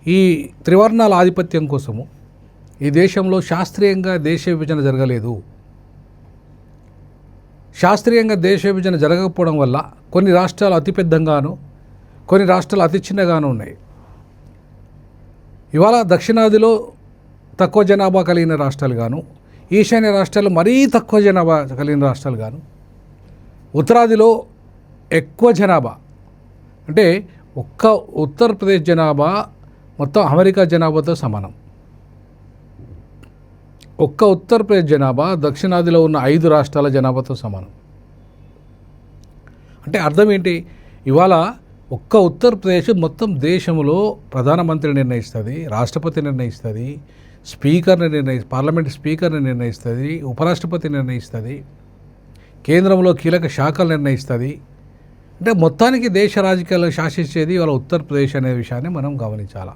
ఈ త్రివర్ణాల ఆధిపత్యం కోసము ఈ దేశంలో శాస్త్రీయంగా దేశ విభజన జరగలేదు. శాస్త్రీయంగా దేశ విభజన జరగకపోవడం వల్ల కొన్ని రాష్ట్రాలు అతిపెద్దంగాను, కొన్ని రాష్ట్రాలు అతి చిన్నగాను ఉన్నాయి. ఇవాళ దక్షిణాదిలో తక్కువ జనాభా కలిగిన రాష్ట్రాలు గాను, ఈశాన్య రాష్ట్రాలు మరీ తక్కువ జనాభా కలిగిన రాష్ట్రాలు గాను, ఉత్తరాదిలో ఎక్కువ జనాభా అంటే ఒక్క ఉత్తరప్రదేశ్ జనాభా మొత్తం అమెరికా జనాభాతో సమానం. ఒక్క ఉత్తరప్రదేశ్ జనాభా దక్షిణాదిలో ఉన్న 5 రాష్ట్రాల జనాభాతో సమానం. అంటే అర్థం ఏంటి? ఇవాళ ఒక్క ఉత్తరప్రదేశ్ మొత్తం దేశంలో ప్రధానమంత్రి నిర్ణయిస్తుంది, రాష్ట్రపతి నిర్ణయిస్తుంది, పార్లమెంట్ స్పీకర్ని నిర్ణయిస్తుంది, ఉపరాష్ట్రపతి నిర్ణయిస్తుంది, కేంద్రంలో కీలక శాఖలు నిర్ణయిస్తుంది. అంటే మొత్తానికి దేశ రాజకీయాలు శాసించేది ఇవాళ ఉత్తరప్రదేశ్ అనే విషయాన్ని మనం గమనించాలి.